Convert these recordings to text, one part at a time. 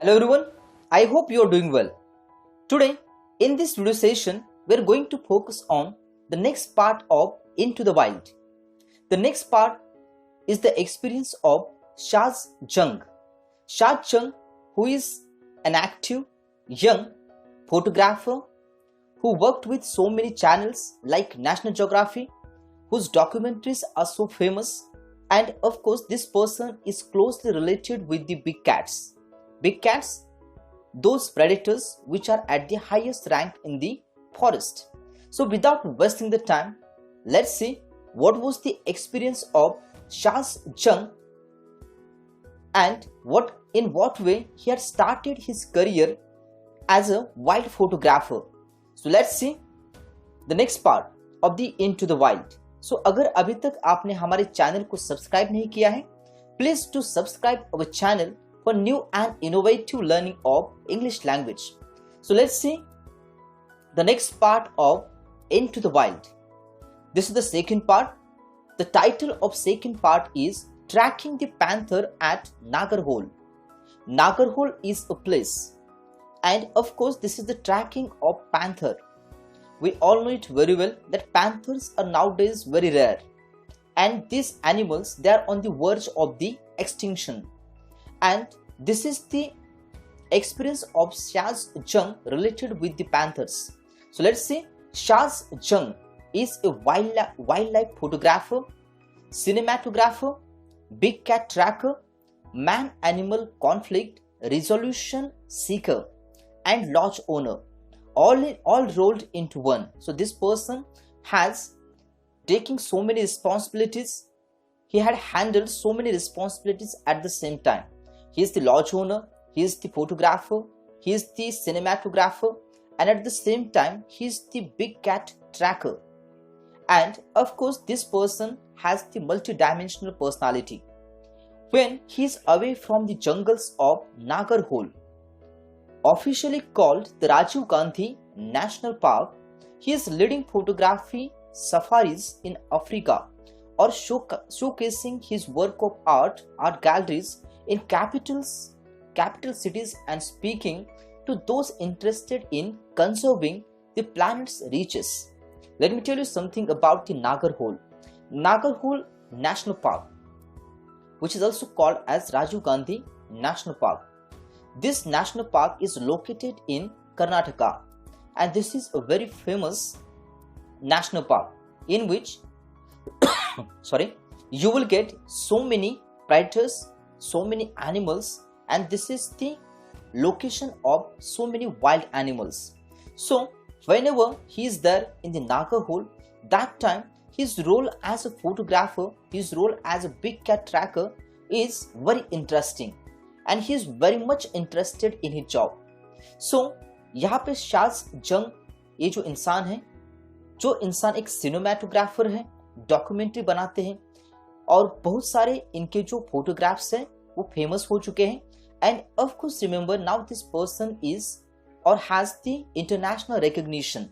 Hello everyone, I hope you are doing well. Today, in this video session, we are going to focus on the next part of Into the Wild. The next part is the experience of Shaz Jung. Shaz Jung, who is an active young photographer who worked with so many channels like National Geography, whose documentaries are so famous, and of course, this person is closely related with the big cats. Big cats, those predators which are at the highest rank in the forest. So without wasting the time, let's see what was the experience of Shaz Jung and in what way he had started his career as a wild photographer. So let's see the next part of the Into the Wild. So अगर अभी तक आपने हमारे channel को subscribe नहीं किया है, please to subscribe our channel for new and innovative learning of English language. So let's see the next part of Into the Wild. This is the second part. The title of second part is Tracking the Panther at Nagarhole. Nagarhole is a place, and of course this is the tracking of panther. We all know it very well that panthers are nowadays very rare, and these animals, they are on the verge of the extinction. And this is the experience of Shaz Jung related with the panthers. So let's see. Shaz Jung is a wildlife photographer, cinematographer, big cat tracker, man-animal conflict resolution seeker, and lodge owner, all rolled into one. So this person has taken so many responsibilities. He had handled so many responsibilities at the same time. He is the lodge owner, he is the photographer, he is the cinematographer, and at the same time he is the big cat tracker. And of course this person has the multi-dimensional personality. When he is away from the jungles of Nagarhole, officially called the Rajiv Gandhi National Park, he is leading photography safaris in Africa or showcasing his work of art galleries in capital cities and speaking to those interested in conserving the planet's reaches. Let me tell you something about the Nagarhole. Nagarhole National Park, which is also called as Rajiv Gandhi National Park. This national park is located in Karnataka, and this is a very famous national park in which you will get so many predators, so many animals, and this is the location of so many wild animals. So whenever he is there in the Nagarhole, that time his role as a photographer, his role as a big cat tracker is very interesting, and he is very much interested in his job. So यहाँ पे शाज जंग, ये जो इंसान एक cinematographer है, documentary बनाते हैं, और बहुत सारे इनके जो फोटोग्राफ्स हैं वो फेमस हो चुके हैं. And of course remember now this person is और has the international recognition.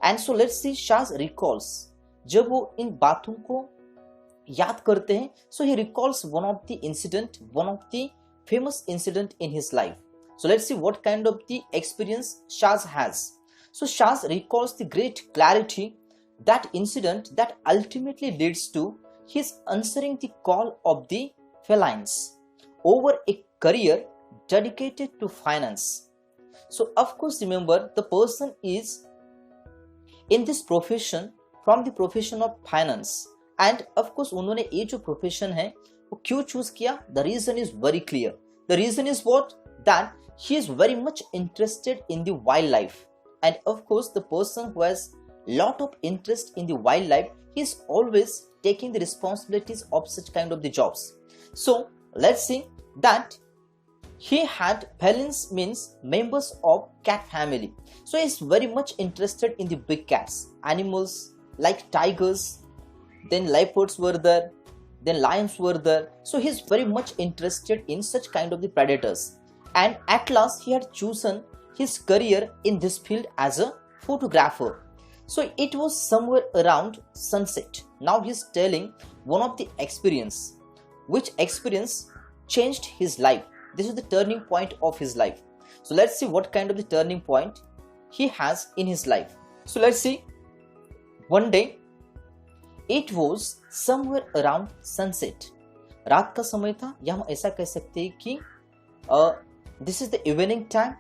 And so let's see Shaz recalls, जब वो इन बातों को याद करते हैं, so he recalls one of the famous incident in his life. So let's see what kind of the experience Shaz has. So Shaz recalls the great clarity that incident that ultimately leads to his answering the call of the felines over a career dedicated to finance. So of course remember, the person is in this profession from the profession of finance, and of course उन्होंने ये जो profession है वो क्यों choose किया? The reason is very clear. The reason is what? That he is very much interested in the wildlife, and of course the person who has lot of interest in the wildlife, he is always taking the responsibilities of such kind of the jobs. So let's see that he had felines, means members of cat family. So he is very much interested in the big cats, animals like tigers, then leopards were there, then lions were there. So he is very much interested in such kind of the predators, and at last he had chosen his career in this field as a photographer. So it was somewhere around sunset. Now he is telling one of the experience, which experience changed his life. This is the turning point of his life. So let's see what kind of the turning point he has in his life. So let's see. One day, it was somewhere around sunset. रात का समय था, या हम ऐसा कह सकते हैं कि this is the evening time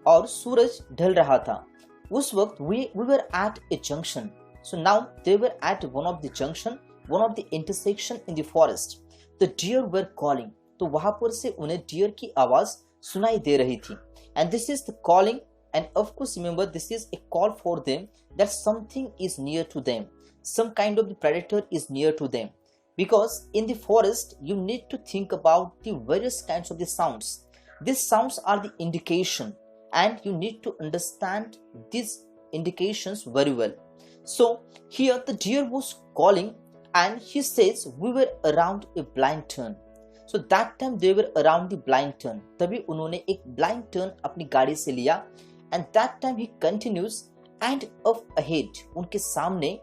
और सूरज ढल रहा था. उस वक्त we were at a junction. So now they were at one of the junction, one of the intersection in the forest. The deer were calling. तो वहां पर से उन्हें डियर की आवाज सुनाई दे रही थी. And this is the calling, and of course remember this is a call for them that something is near to them. Some kind of the predator is near to them. Because in the forest you need to think about the various kinds of the sounds. These sounds are the indication, and you need to understand these indications very well. So here the deer was calling, and he says we were around a blind turn. So that time they were around the blind turn. तभी उन्होंने एक blind turn अपनी गाड़ी से लिया. And that time he continues, and up ahead उनके सामने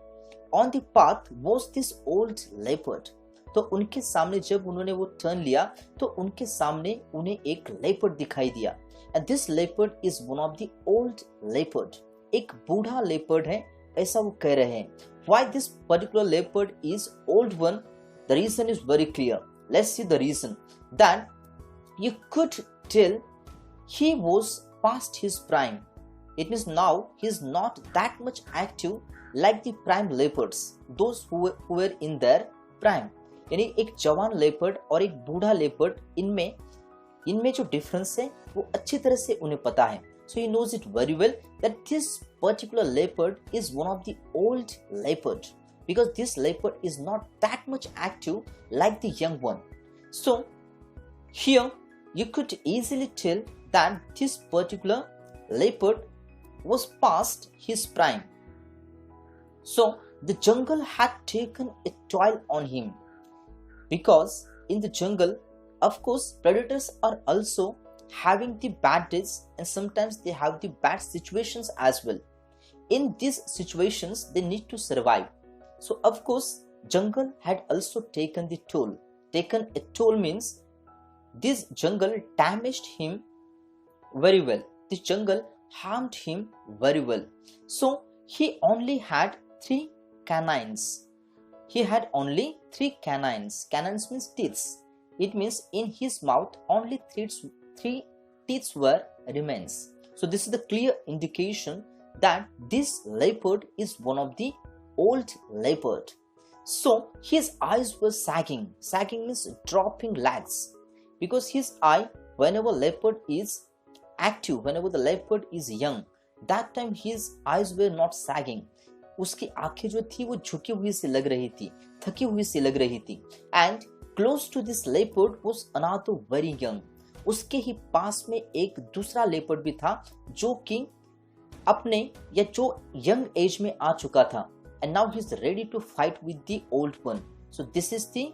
on the path was this old leopard. तो उनके सामने जब उन्होंने वो टर्न लिया तो उनके सामने उन्हें एक लेपर्ड दिखाई दिया. And this leopard is one of the old leopard. एक बूढ़ा लेपर्ड है, ऐसा वो कह रहे हैं. Why this particular leopard is old one? The reason is very clear. Let's see the reason. That you could tell he was past his prime. It means now he is not that much active like the prime leopards, those who were in their prime. यानी एक जवान leopard और एक बूढ़ा leopard, इनमें जो difference है वो अच्छी तरह से उन्हें पता है. So he knows it very well that this particular leopard is one of the old leopard, because this leopard is not that much active like the young one. So here you could easily tell that this particular leopard was past his prime. So the jungle had taken a toll on him, because in the jungle, of course, predators are also having the bad days, and sometimes they have the bad situations as well. In these situations they need to survive. So of course jungle had also taken the toll. Taken a toll means this jungle damaged him very well. This jungle harmed him very well. So he only had 3 canines. He had only 3 canines. Canines means teeth. It means in his mouth only 3 teeth were remains. So this is the clear indication that this leopard is one of the old leopard. So his eyes were sagging. Sagging means dropping legs, because his eye, whenever leopard is active, whenever the leopard is young, that time his eyes were not sagging. उसकी आंखें जो थी वो झुकी हुई सी लग रही थी, थकी हुई सी लग रही थी. And close to this leopard was another very young. उसके ही पास में एक दूसरा लेपर्ड भी था जो कि अपने या जो यंग एज में आ चुका था. And now he is ready to fight with the old one. So this is the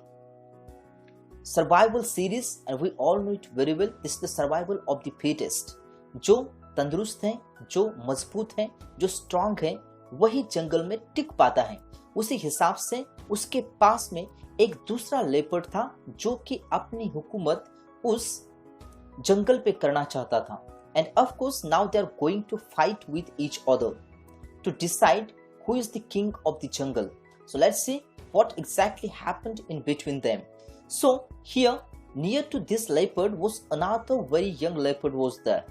survival series, and we all know it very well. This is the survival of the fittest. जो तंदुरुस्त हैं, जो मजबूत हैं, जो strong हैं, वही जंगल में टिक पाता है. उसी हिसाब से उसके पास में एक दूसरा लेपर्ड था जो कि अपनी हुकूमत उस जंगल पे करना चाहता था. And of course now they are going to fight with each other to decide who is the king of the jungle. So let's see what exactly happened in between them. So here near to this leopard was another very young leopard was there,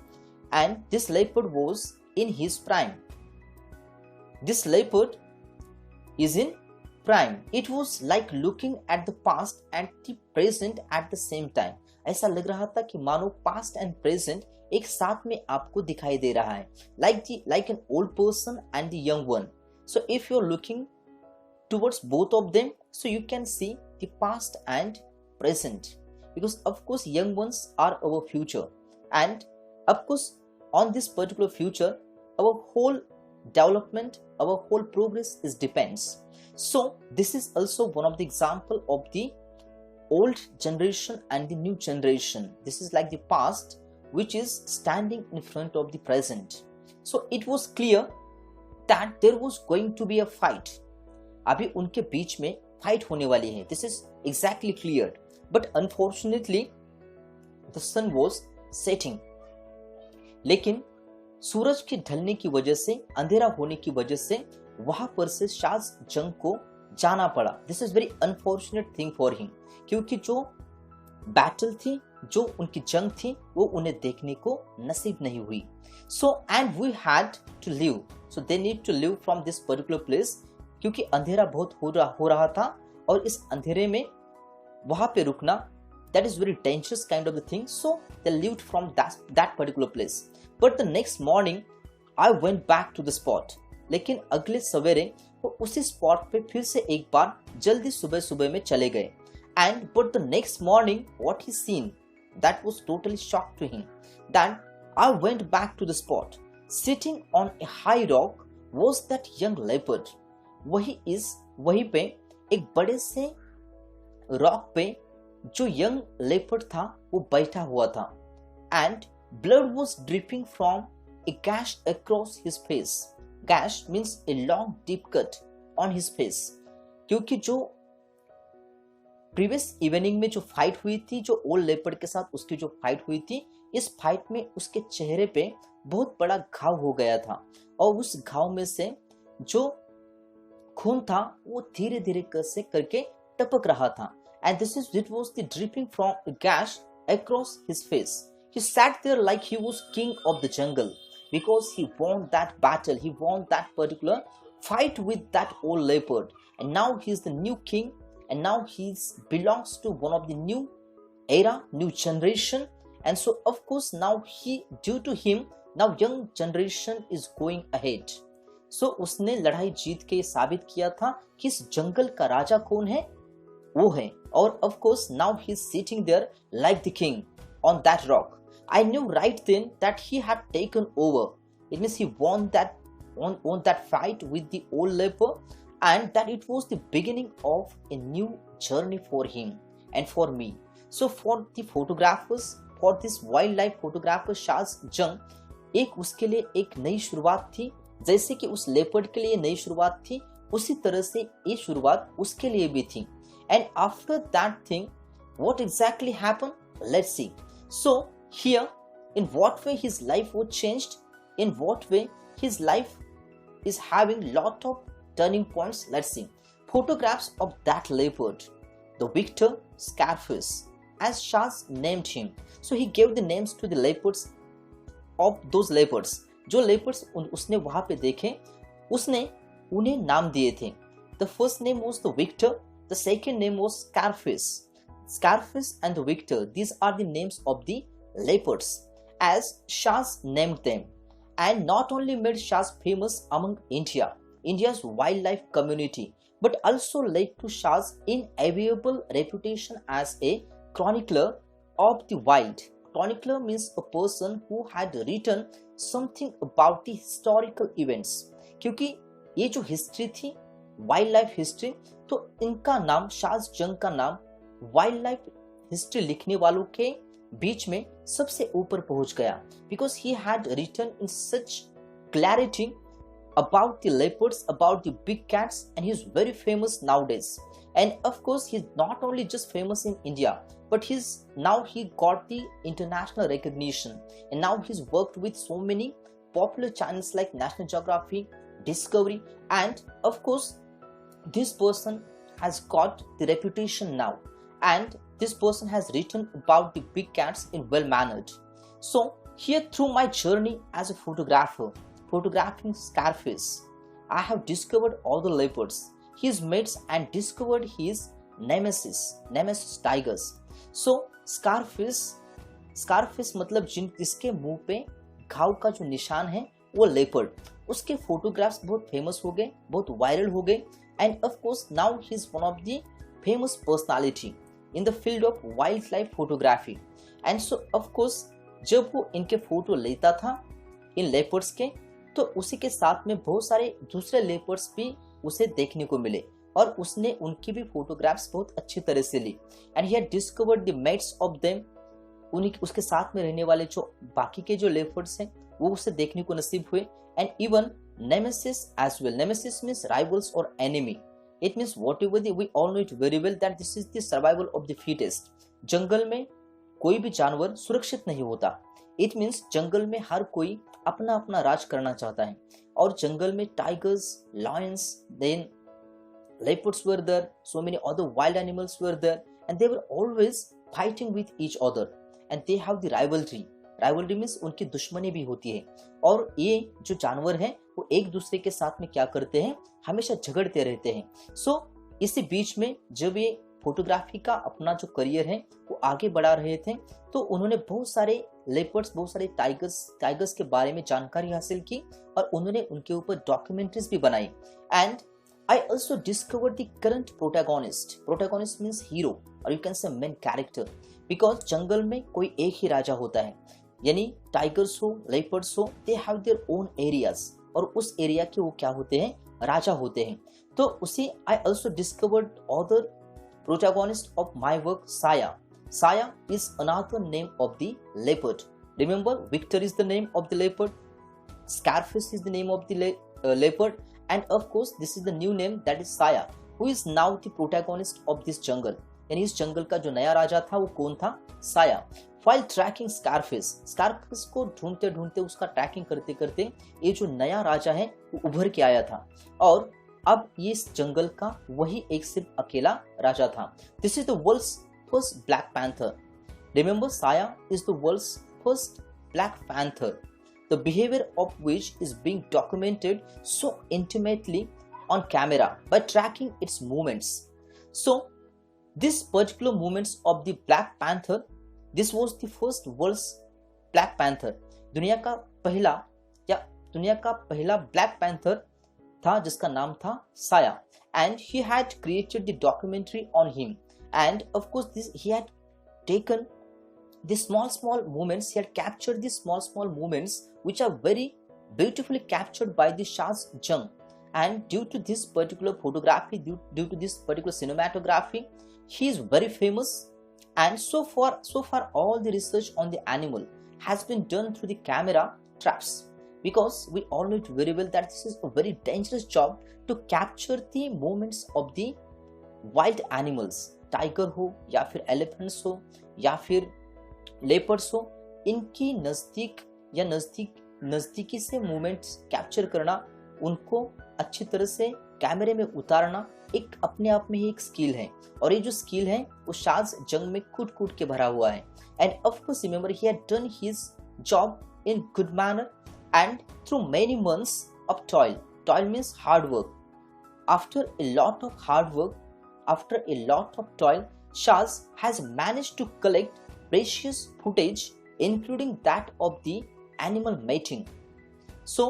and this leopard was in his prime. This leopard is in prime. It was like looking at the past and the present at the same time. ऐसा लग रहा था कि मानो past and present एक साथ में आपको दिखाई दे रहा है, like an old person and the young one. So if you're looking towards both of them, so you can see the past and present, because of course young ones are our future, and of course on this particular future our whole development, our whole progress is depends. So this is also one of the example of the old generation and the new generation. This is like the past which is standing in front of the present. So it was clear that there was going to be a fight. अभी उनके बीच में fight होने वाली है. This is exactly clear. But unfortunately the sun was setting. लेकिन सूरज के ढलने की वजह से, अंधेरा होने की वजह से वहां पर से शाज जंग को जाना पड़ा। This is very unfortunate thing for him, क्योंकि जो बैटल थी, जो उनकी जंग थी, वो उन्हें देखने को नसीब नहीं हुई। So and we had to live, so they need to live from this particular place, क्योंकि अंधेरा बहुत हो रहा था और इस अंधेरे में वहां पे रुकना, that is very dangerous kind of the thing. So they lived from that particular place. But the next morning I went back to the spot. लेकिन अगले सवेरे वो उसी स्पॉट पे फिर से एक बार जल्दी सुबह सुबह में चले गए। And but the next morning what he seen, that was totally shocked to him. Then I went back to the spot. Sitting on a high rock was that young leopard. वहीं पे एक बड़े से रॉक पे जो young leopard था वो बैठा हुआ था। And blood was dripping from A gas across his face. Gas means a long deep cut on his face, क्योंकि जो प्रीवियस इवनिंग में जो फाइट हुई थी, जो ओल्ड लेपर्ड के साथ उसकी जो फाइट हुई थी, इस फाइट में उसके चेहरे पे बहुत बड़ा घाव हो गया था और उस घाव में से जो खून था वो धीरे धीरे कैसे करके टपक रहा था। And it was the dripping from a gash across his face. He sat there like he was king of the jungle, because he won that battle, he won that particular fight with that old leopard, and now he is the new king, and now he belongs to one of the new era, new generation, and so of course now due to him, now young generation is going ahead. So उसने लड़ाई जीत के साबित किया था कि इस जंगल का राजा कौन है, वो है। और of course now he's sitting there like the king on that rock. I knew right then that he had taken over. It means he won that fight with the old leopard, and that it was the beginning of a new journey for him and for me. So for the photographers, for this wildlife photographer Shaz जंग, एक उसके लिए एक नई शुरुआत थी। जैसे कि उस लेपर्ड के लिए नई शुरुआत थी, उसी तरह से ये शुरुआत उसके लिए भी थी। And after that thing, what exactly happened? Let's see. So here, in what way his life was changed, in what way his life is having lot of turning points. Let's see. Photographs of that leopard, the Victor Scarface, as Shaz named him. So he gave the names to the leopards of those leopards. जो leopards उसने वहां पे देखे, उसने उन्हें नाम दिए थे। The first name was the Victor. The second name was Scarface. Scarface and the Victor, these are the names of the leopards, as Shaz named them, and not only made Shaz famous among India's wildlife community, but also led to Shaz enviable reputation as a chronicler of the wild. Chronicler means a person who had written something about the historical events. क्योंकि ये जो history थी, wild life history, तो इनका नाम, शाज जंग का नाम वाइल्ड लाइफ हिस्ट्री लिखने वालों के बीच में सबसे ऊपर पहुंच गया, because he had written in such clarity about the leopards, about the big cats, and he's very famous nowadays. And of course he's not only just famous in India, but now he got the international recognition, and now he's worked with so many popular channels like National Geographic, Discovery, and of course this person has got the reputation now, and this person has written about the big cats in well mannered. So here, through my journey as a photographer, photographing Scarface, I have discovered all the leopards, his mates, and discovered his nemesis tigers. So Scarface मतलब जिसके मुंह पे घाव का जो निशान है वो लेपर्ड, उसके फोटोग्राफ्स बहुत फेमस हो गए, बहुत वायरल हो गए, and of course now he is one of the famous personality in the field of wildlife photography. And so of course जब वो इनके फोटो लेता था इन लेपर्ड्स के, तो उसी के साथ में बहुत सारे दूसरे लेपर्ड्स भी उसे देखने को मिले और उसने उनकी भी फोटोग्राफ्स बहुत अच्छी तरह से ली। And he had discovered the mates of them, उसके साथ में रहने वाले जो बाकी के जो लेपर्ड्स हैं वो उसे देखने को नसीब हुए। And even nemesis as well. Nemesis means rivals or enemy. It means whatever we all know it very well that this is the survival of the fittest. जंगल में कोई भी जानवर सुरक्षित नहीं होता। इट मीन्स जंगल में हर कोई अपना अपना राज करना चाहता है और जंगल में tigers, lions, then leopards were there, so many other wild animals were there, and they were always fighting with each other, and they have the rivalry. Rivalry means उनकी दुश्मनी भी होती है और ये जो जानवर हैं वो एक दूसरे के साथ में क्या करते हैं, हमेशा झगड़ते रहते हैं। सो इसी बीच में जब ये फोटोग्राफी का अपना जो करियर है वो आगे बढ़ा रहे थे तो उन्होंने बहुत सारे लेपर्ड्स, बहुत सारे टाइगर्स के बारे में जानकारी हासिल की और उन्होंने उनके ऊपर डॉक्यूमेंट्रीज भी बनाई। And I also discovered the current protagonist. Protagonist means hero or you can say main character. Because जंगल में कोई एक ही राजा होता है, यानी टाइगर्स हो, लेपर्ड्स हो, they have their own areas और उस एरिया के वो क्या होते हैं, राजा होते हैं। तो उसी I also discovered other protagonist of my work, Saya. Saya is another name of the leopard. Remember, Victor is the name of the leopard, Scarface is the name of the leopard. And of course, this is the new name, that is Saya, who is now the protagonist of this jungle. यानी इस जंगल का जो नया राजा था वो कौन था, साया। While tracking Scarface को ढूंढते ढूंढते, उसका ट्रैकिंग करते करते ये जो नया राजा है वो उभर के आया था और अब ये इस जंगल का वही एक सिर्फ अकेला राजा था। This is the world's first Black Panther. Remember, Saya is the world's first Black Panther, the behavior of which is being documented so intimately on camera by tracking its movements. So, this particular movements of the Black Panther, this was the first world's Black Panther. दुनिया का पहला Black Panther था जिसका नाम था साया, and he had created the documentary on him, and of course he had taken the small movements, he had captured the small movements which are very beautifully captured by the Shah Jung. And due to this particular photography, due to this particular cinematography, he is very famous. And so far all the research on the animal has been done through the camera traps, because we all know very well that this is a very dangerous job to capture the movements of the wild animals, tiger हो या फिर elephants हो या फिर leopards हो, इनकी नज़दीकी से मूवमेंट्स कैप्चर करना, उनको अच्छी तरह से कैमरे में उतारना एक अपने आप में ही एक स्किल है। और ये जो स्किल है वो शाज जंग में कूट के भरा हुआ है। And of course remember, he had done his job in good manner and through many months of toil. Toil means hard work. After a lot of hard work, after a lot of toil, Shaz has managed to collect precious footage, including that of the animal mating. So,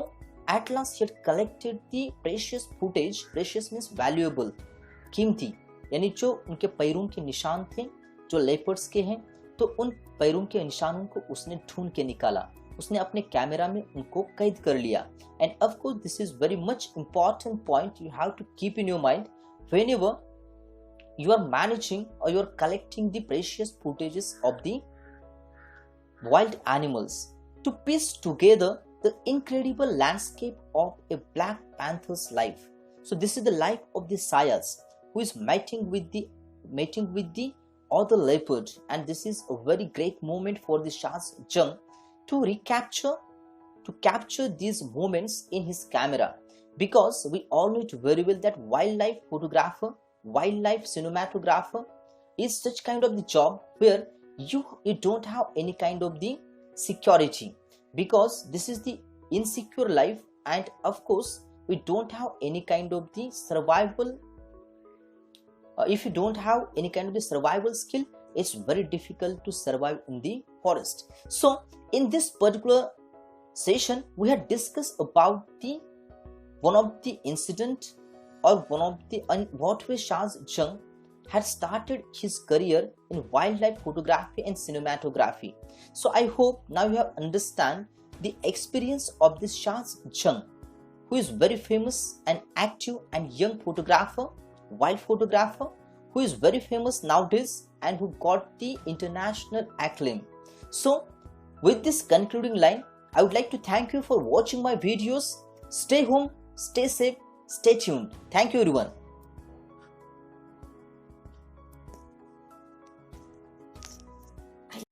at last he had collected the precious footage. Precious means valuable, कीमती, यानी जो उनके पैरों के निशान थे जो leopards के हैं, तो उन पैरों के निशानों को उसने ढूंढ के निकाला, उसने अपने कैमरा में उनको कैद कर लिया। And of course, this is very much important point you have to keep in your mind whenever you are managing or you are collecting the precious footages of the wild animals to piece together the incredible landscape of a Black Panther's life. So this is the life of the Sayas, who is mating with the other leopard, and this is a very great moment for the Shah Jung to capture these moments in his camera, because we all know very well that wildlife photographer, wildlife cinematographer is such kind of the job where you don't have any kind of the security, because this is the insecure life, and of course we don't have any kind of the survival. If you don't have any kind of the survival skill, it's very difficult to survive in the forest. So in this particular session we had discussed about the one of the incident or one of the what way Shah Jung had started his career in wildlife photography and cinematography. So I hope now you have understand the experience of this Shah Jung, who is very famous and active and young photographer, wild photographer, who is very famous nowadays and who got the international acclaim. So with this concluding line, I would like to thank you for watching my videos. Stay home, stay safe, stay tuned. Thank you everyone.